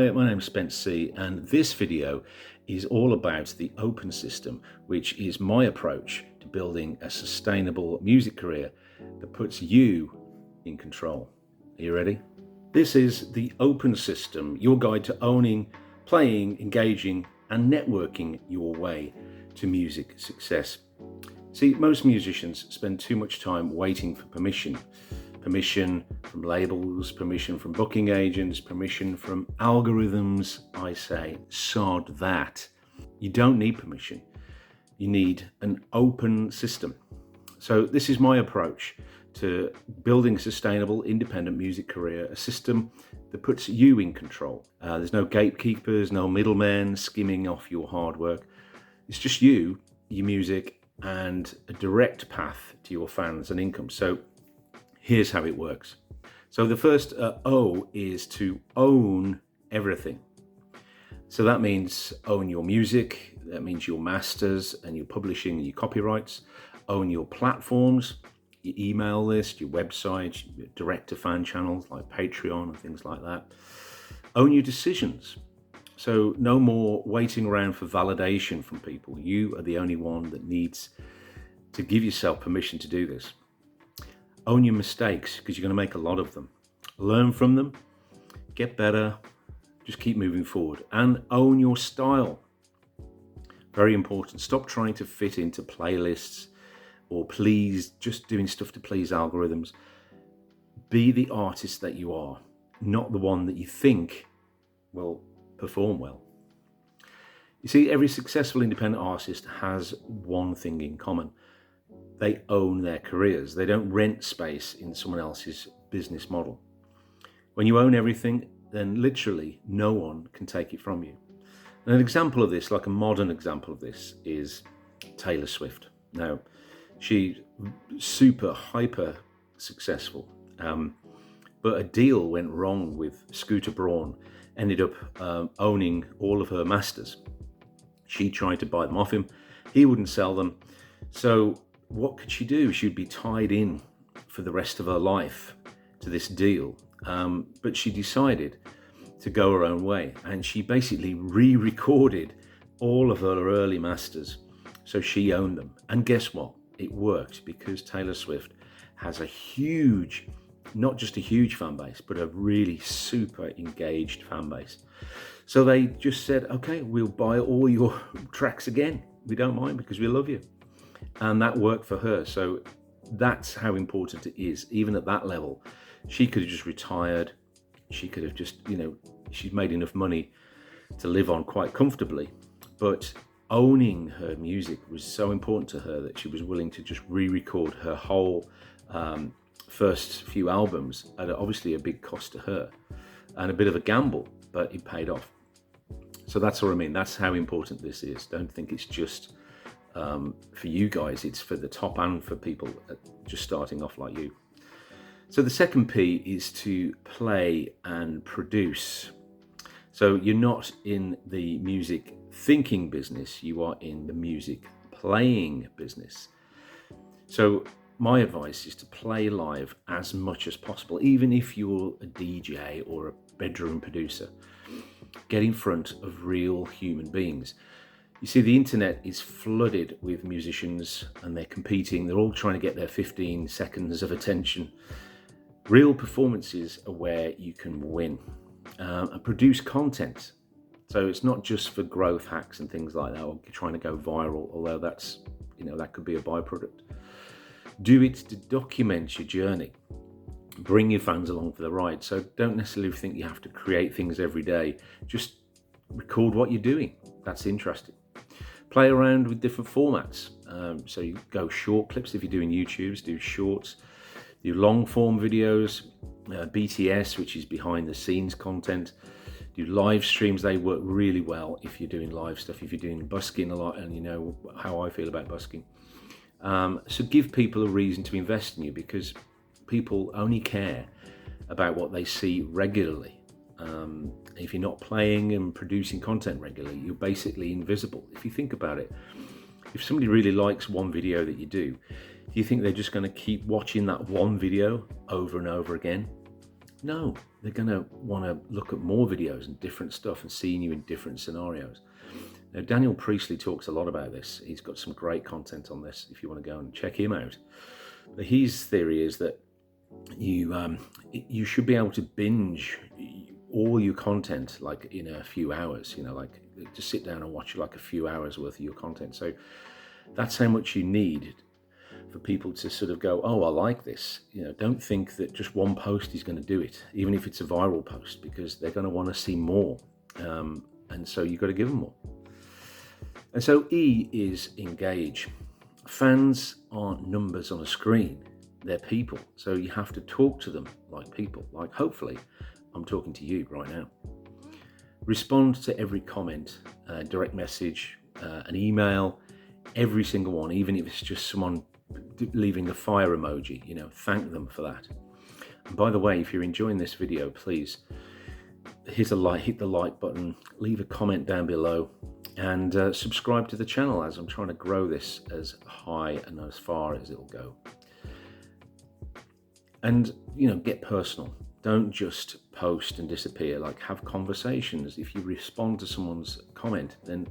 Hi, my name's Spence C, and this video is all about the open system, which is my approach to building a sustainable music career that puts you in control. Are you ready? This is the open system, your guide to owning, playing, engaging, and networking your way to music success. See, most musicians spend too much time waiting for permission from labels, permission from booking agents, permission from algorithms. I say, sod that. You don't need permission. You need an open system. So this is my approach to building a sustainable, independent music career, a system that puts you in control. There's no gatekeepers, no middlemen skimming off your hard work. It's just you, your music, and a direct path to your fans and income. So here's how it works. So the first O is to own everything. So that means own your music, that means your masters and your publishing and your copyrights, own your platforms, your email list, your website, your direct to fan channels like Patreon and things like that. Own your decisions. So no more waiting around for validation from people. You are the only one that needs to give yourself permission to do this. Own your mistakes, because you're going to make a lot of them. Learn from them, get better, just keep moving forward. And own your style. Very important. Stop trying to fit into playlists or just doing stuff to please algorithms. Be the artist that you are, not the one that you think will perform well. You see, every successful independent artist has one thing in common. They own their careers. They don't rent space in someone else's business model. When you own everything, then literally no one can take it from you. And an example of this, like a modern example of this, is Taylor Swift. Now, she's super hyper successful, but a deal went wrong with Scooter Braun, ended up owning all of her masters. She tried to buy them off him. He wouldn't sell them. So what could she do? She'd be tied in for the rest of her life to this deal. But she decided to go her own way, and she basically re-recorded all of her early masters. So she owned them. And guess what? It worked, because Taylor Swift has a huge, not just a huge fan base, but a really super engaged fan base. So they just said, okay, we'll buy all your tracks again. We don't mind, because we love you. And that worked for her. So that's how important it is. Even at that level, she could have just retired. She could have just, she's made enough money to live on quite comfortably. But owning her music was so important to her that she was willing to just re-record her whole first few albums at obviously a big cost to her and a bit of a gamble, but it paid off. So that's what I mean. That's how important this is. Don't think it's just for you guys. It's for the top and for people just starting off like you. So the second P is to play and produce. So you're not in the music thinking business, you are in the music playing business. So my advice is to play live as much as possible, even if you're a DJ or a bedroom producer. Get in front of real human beings. You see, the internet is flooded with musicians, and they're competing. They're all trying to get their 15 seconds of attention. Real performances are where you can win and produce content. So it's not just for growth hacks and things like that, or trying to go viral, although that's, that could be a byproduct. Do it to document your journey. Bring your fans along for the ride. So don't necessarily think you have to create things every day. Just record what you're doing. That's interesting. Play around with different formats. So you go short clips if you're doing YouTubes, do shorts, do long form videos, BTS, which is behind the scenes content, do live streams. They work really well if you're doing live stuff, if you're doing busking a lot, and you know how I feel about busking. So give people a reason to invest in you, because people only care about what they see regularly. If you're not playing and producing content regularly, you're basically invisible. If you think about it, if somebody really likes one video that you do you think they're just going to keep watching that one video over and over again? No, they're going to want to look at more videos and different stuff and seeing you in different scenarios. Now, Daniel Priestley talks a lot about this. He's got some great content on this if you want to go and check him out. But his theory is that you should be able to binge all your content like in a few hours, like just sit down and watch like a few hours worth of your content. So that's how much you need for people to sort of go, oh, I like this. Don't think that just one post is going to do it, even if it's a viral post, because they're going to want to see more. And so you've got to give them more. And so E is engage. Fans aren't numbers on a screen. They're people. So you have to talk to them like people. Like, hopefully, I'm talking to you right now. Respond to every comment, direct message, an email, every single one, even if it's just someone leaving a fire emoji, thank them for that. And by the way, if you're enjoying this video, please hit the like button, leave a comment down below, and subscribe to the channel, as I'm trying to grow this as high and as far as it'll go. And get personal. Don't just post and disappear. Like, have conversations. If you respond to someone's comment, then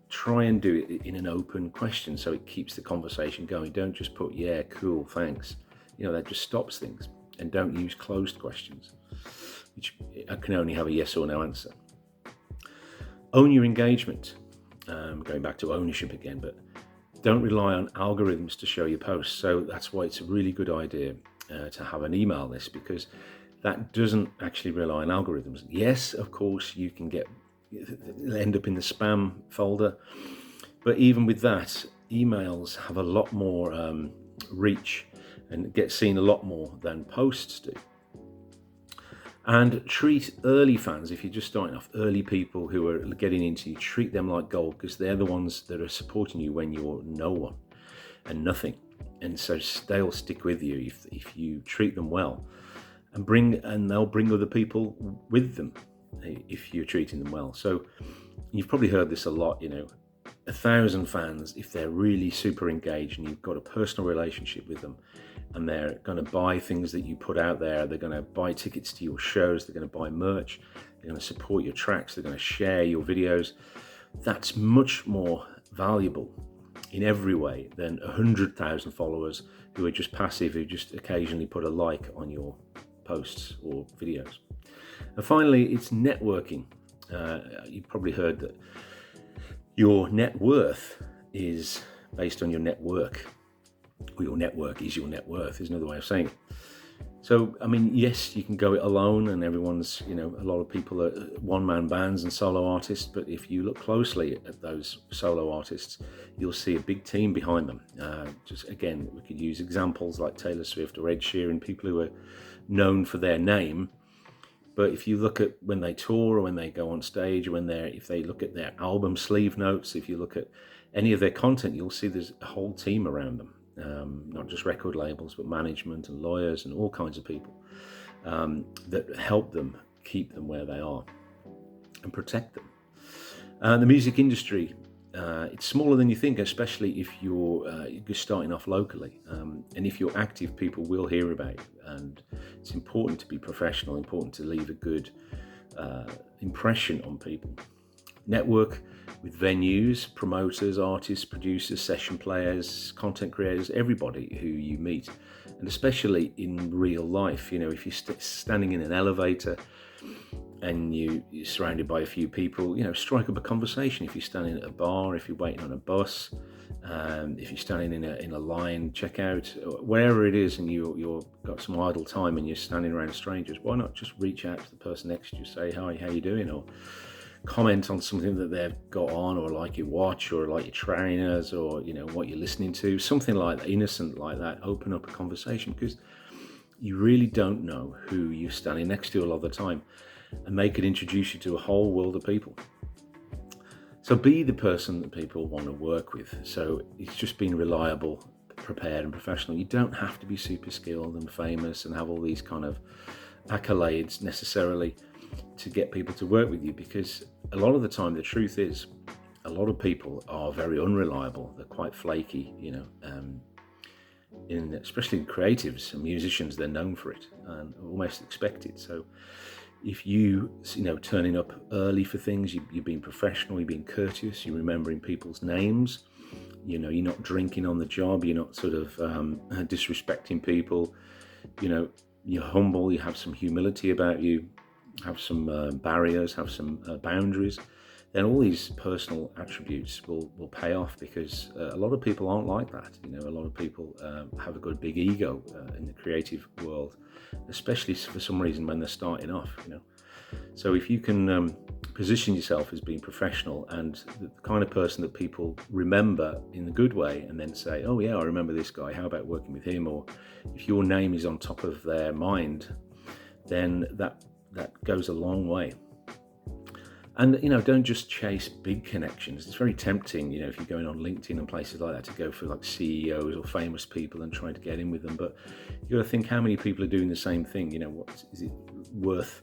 try and do it in an open question so it keeps the conversation going. Don't just put, yeah, cool, thanks. That just stops things. And don't use closed questions, which can only have a yes or no answer. Own your engagement. Going back to ownership again, but don't rely on algorithms to show your posts. So that's why it's a really good idea to have an email list, because that doesn't actually rely on algorithms. Yes, of course, you can end up in the spam folder, but even with that, emails have a lot more reach and get seen a lot more than posts do. And treat early fans, if you're just starting off, early people who are getting into you, treat them like gold, because they're the ones that are supporting you when you're no one and nothing. And so they'll stick with you if you treat them well, and they'll bring other people with them if you're treating them well. So you've probably heard this a lot, 1,000 fans, if they're really super engaged and you've got a personal relationship with them, and they're going to buy things that you put out there, they're going to buy tickets to your shows, they're going to buy merch, they're going to support your tracks, they're going to share your videos, that's much more valuable in every way than 100,000 followers who are just passive, who just occasionally put a like on your posts or videos. And finally, it's networking. You've probably heard that your net worth is based on your network, or your network is your net worth, is another way of saying it. So, yes, you can go it alone, and everyone's, a lot of people are one-man bands and solo artists, but if you look closely at those solo artists, you'll see a big team behind them. Just again, we could use examples like Taylor Swift or Ed Sheeran, people who are known for their name. But if you look at when they tour or when they go on stage, or if they look at their album sleeve notes, if you look at any of their content, you'll see there's a whole team around them. Not just record labels, but management and lawyers and all kinds of people that help them keep them where they are and protect them. The music industry, it's smaller than you think, especially if you're starting off locally. And if you're active, people will hear about you. And it's important to be professional, important to leave a good impression on people. Network with venues, promoters, artists, producers, session players, content creators, everybody who you meet. And especially in real life, if you're standing in an elevator and you're surrounded by a few people, strike up a conversation. If you're standing at a bar, if you're waiting on a bus, if you're standing in a line checkout, wherever it is, and you're got some idle time and you're standing around strangers, why not just reach out to the person next to you, say, hi, how you doing? Or comment on something that they've got on, or like your watch, or like your trainers, or what you're listening to, something like that, innocent like that. Open up a conversation, because you really don't know who you're standing next to a lot of the time, and they could introduce you to a whole world of people. So be the person that people want to work with. So it's just being reliable, prepared and professional. You don't have to be super skilled and famous and have all these kind of accolades necessarily to get people to work with you, because a lot of the time the truth is a lot of people are very unreliable. They're quite flaky, especially creatives and musicians, they're known for it and almost expected. So if you turning up early for things, you're being professional, you're being courteous, you're remembering people's names, you're not drinking on the job, you're not sort of disrespecting people, you're humble, you have some humility about you, have some barriers, have some boundaries, then all these personal attributes will pay off, because a lot of people aren't like that. A lot of people have a good big ego in the creative world, especially for some reason when they're starting off. So if you can position yourself as being professional and the kind of person that people remember in a good way, and then say, oh yeah, I remember this guy, how about working with him? Or if your name is on top of their mind, then that goes a long way. And don't just chase big connections. It's very tempting, if you're going on LinkedIn and places like that, to go for like CEOs or famous people and trying to get in with them. But you got to think, how many people are doing the same thing? What is it worth?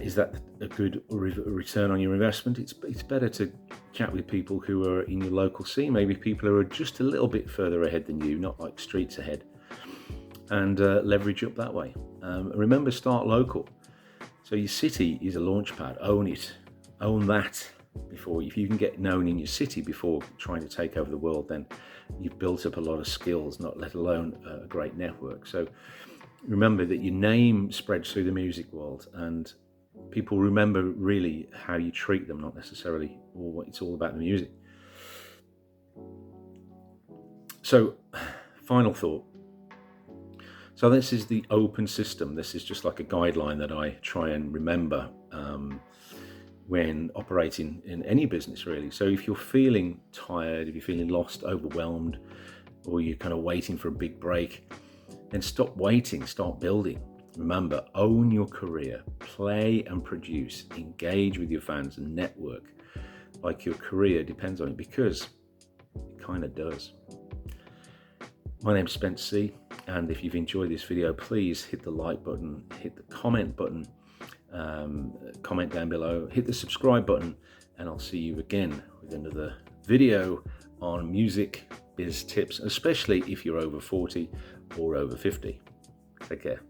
Is that a good return on your investment? It's better to chat with people who are in your local scene, maybe people who are just a little bit further ahead than you, not like streets ahead, and leverage up that way. Remember, start local. So your city is a launch pad. Own it. Own that. If you can get known in your city before trying to take over the world, then you've built up a lot of skills, not let alone a great network. So remember that your name spreads through the music world, and people remember really how you treat them, not necessarily what it's all about the music. So, final thought. So this is the open system. This is just like a guideline that I try and remember when operating in any business, really. So if you're feeling tired, if you're feeling lost, overwhelmed, or you're kind of waiting for a big break, then stop waiting, start building. Remember, own your career, play and produce, engage with your fans and network like your career depends on it, because it kind of does. My name's Spence C, and if you've enjoyed this video, please hit the like button, hit the comment button, comment down below, hit the subscribe button, and I'll see you again with another video on music biz tips, especially if you're over 40 or over 50. Take care.